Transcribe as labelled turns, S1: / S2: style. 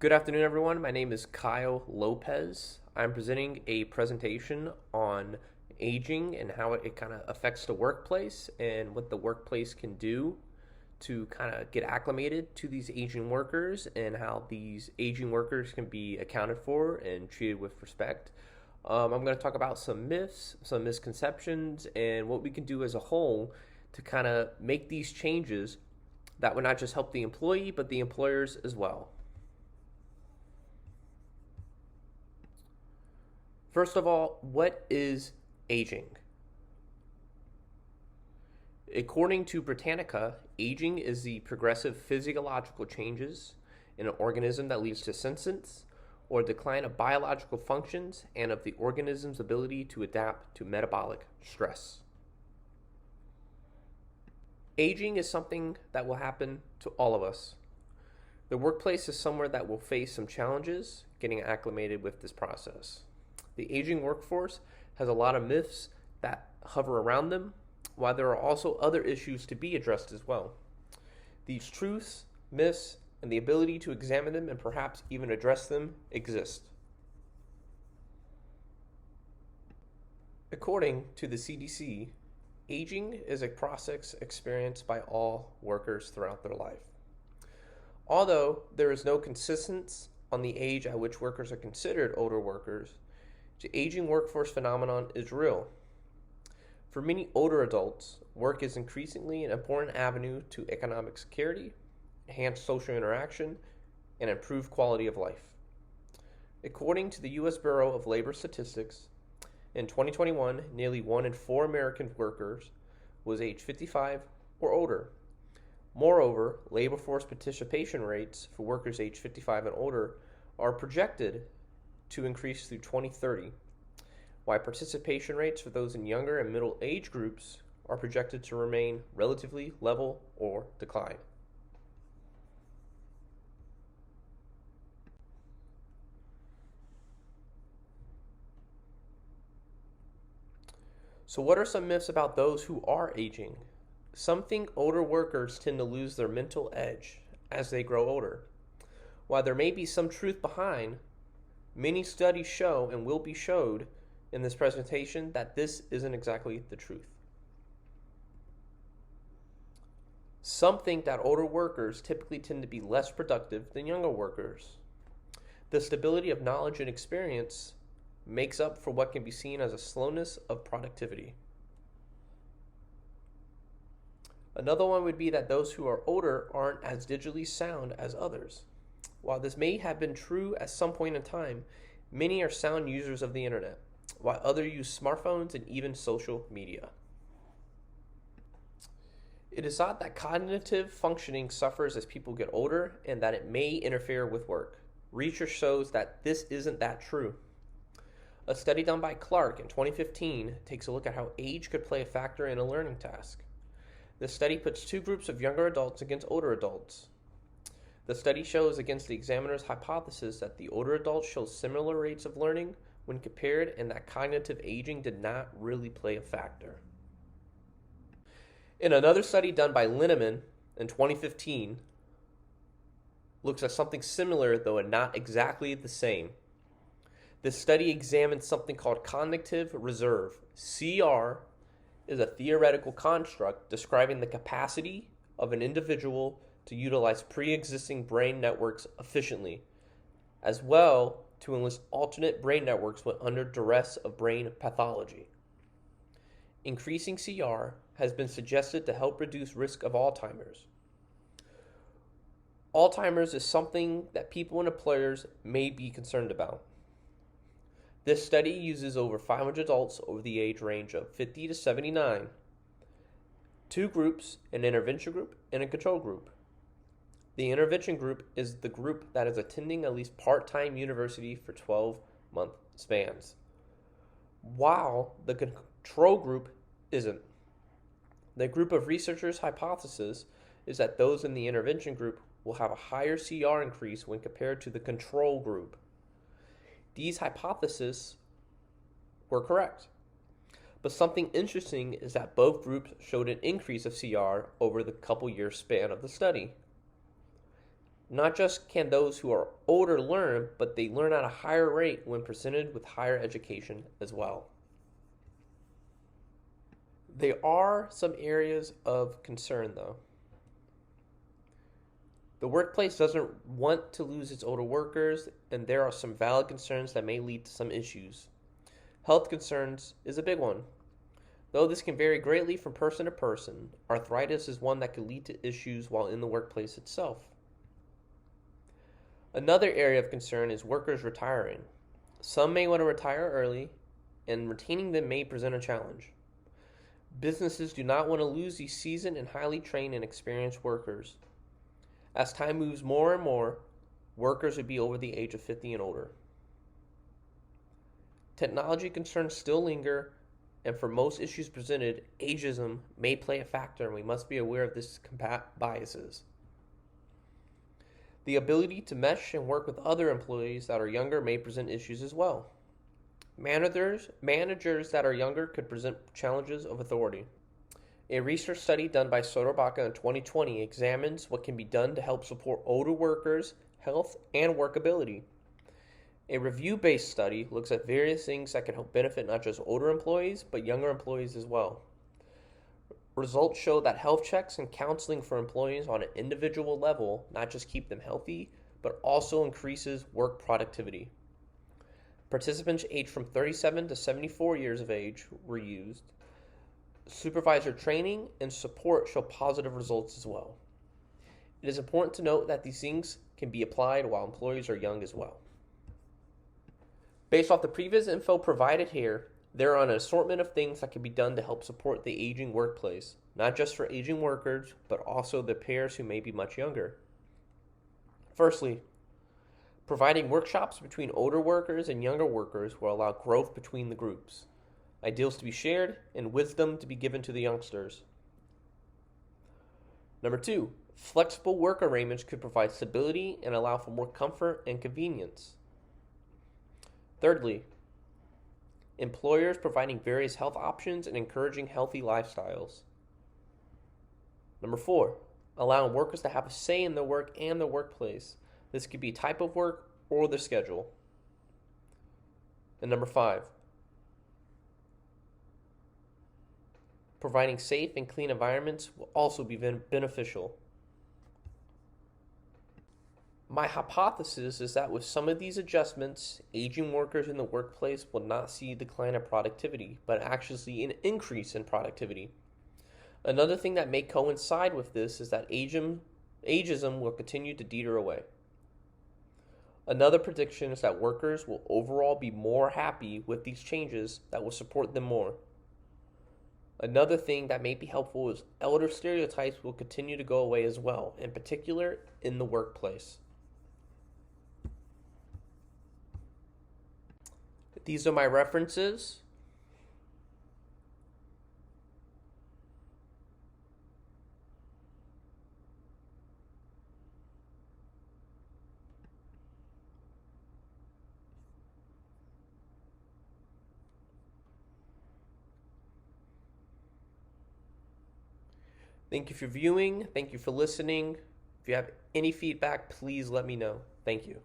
S1: Good afternoon, everyone. My name is Kyle Lopez. I'm presenting a presentation on aging and how it kind of affects the workplace and what the workplace can do to kind of get acclimated to these aging workers and how these aging workers can be accounted for and treated with respect. I'm going to talk about some myths, some misconceptions, and what we can do as a whole to kind of make these changes that would not just help the employee, but the employers as well. First of all, what is aging? According to Britannica, aging is the progressive physiological changes in an organism that leads to senescence or decline of biological functions and of the organism's ability to adapt to metabolic stress. Aging is something that will happen to all of us. The workplace is somewhere that will face some challenges getting acclimated with this process. The aging workforce has a lot of myths that hover around them, while there are also other issues to be addressed as well. These truths, myths, and the ability to examine them and perhaps even address them exist. According to the CDC, aging is a process experienced by all workers throughout their life. Although there is no consistency on the age at which workers are considered older workers, the aging workforce phenomenon is real. For many older adults, work is increasingly an important avenue to economic security, enhanced social interaction, and improved quality of life. According to the U.S. Bureau of Labor Statistics, in 2021, nearly 1 in 4 American workers was age 55 or older. Moreover, labor force participation rates for workers age 55 and older are projected to increase through 2030, while participation rates for those in younger and middle age groups are projected to remain relatively level or decline. So, what are some myths about those who are aging? Some think older workers tend to lose their mental edge as they grow older. While there may be some truth behind, many studies show and will be showed in this presentation that this isn't exactly the truth. Some think that older workers typically tend to be less productive than younger workers. The stability of knowledge and experience makes up for what can be seen as a slowness of productivity. Another one would be that those who are older aren't as digitally sound as others. While this may have been true at some point in time, many are sound users of the internet, while others use smartphones and even social media. It is thought that cognitive functioning suffers as people get older and that it may interfere with work. Research shows that this isn't that true. A study done by Clark in 2015 takes a look at how age could play a factor in a learning task. The study puts two groups of younger adults against older adults. The study shows against the examiner's hypothesis that the older adults show similar rates of learning when compared and that cognitive aging did not really play a factor. In another study done by Linneman in 2015, looks at something similar though not exactly the same. This study examines something called cognitive reserve. CR is a theoretical construct describing the capacity of an individual to utilize pre-existing brain networks efficiently, as well to enlist alternate brain networks when under duress of brain pathology. Increasing CR has been suggested to help reduce risk of Alzheimer's. Alzheimer's is something that people and employers may be concerned about. This study uses over 500 adults over the age range of 50 to 79, two groups, an intervention group and a control group. The intervention group is the group that is attending at least part-time university for 12-month spans, while the control group isn't. The group of researchers' hypothesis is that those in the intervention group will have a higher CR increase when compared to the control group. These hypotheses were correct. But something interesting is that both groups showed an increase of CR over the couple year span of the study. Not just can those who are older learn, but they learn at a higher rate when presented with higher education as well. There are some areas of concern, though. The workplace doesn't want to lose its older workers, and there are some valid concerns that may lead to some issues. Health concerns is a big one. Though this can vary greatly from person to person, arthritis is one that could lead to issues while in the workplace itself. Another area of concern is workers retiring. Some may want to retire early, and retaining them may present a challenge. Businesses do not want to lose these seasoned and highly trained and experienced workers. As time moves more and more, workers would be over the age of 50 and older. Technology concerns still linger, and for most issues presented, ageism may play a factor, and we must be aware of this combat biases. The ability to mesh and work with other employees that are younger may present issues as well. Managers that are younger could present challenges of authority. A research study done by Soderbaca in 2020 examines what can be done to help support older workers' health and workability. A review-based study looks at various things that can help benefit not just older employees, but younger employees as well. Results show that health checks and counseling for employees on an individual level not just keep them healthy, but also increases work productivity. Participants aged from 37 to 74 years of age were used. Supervisor training and support show positive results as well. It is important to note that these things can be applied while employees are young as well. Based off the previous info provided here, there are an assortment of things that can be done to help support the aging workplace, not just for aging workers, but also the peers who may be much younger. Firstly, providing workshops between older workers and younger workers will allow growth between the groups, ideals to be shared, and wisdom to be given to the youngsters. Number 2, flexible work arrangements could provide stability and allow for more comfort and convenience. Thirdly, employers providing various health options and encouraging healthy lifestyles. Number 4, allowing workers to have a say in their work and their workplace. This could be type of work or the schedule. And number 5, providing safe and clean environments will also be beneficial. My hypothesis is that with some of these adjustments, aging workers in the workplace will not see a decline in productivity, but actually see an increase in productivity. Another thing that may coincide with this is that ageism will continue to teeter away. Another prediction is that workers will overall be more happy with these changes that will support them more. Another thing that may be helpful is elder stereotypes will continue to go away as well, in particular in the workplace. These are my references. Thank you for viewing. Thank you for listening. If you have any feedback, please let me know. Thank you.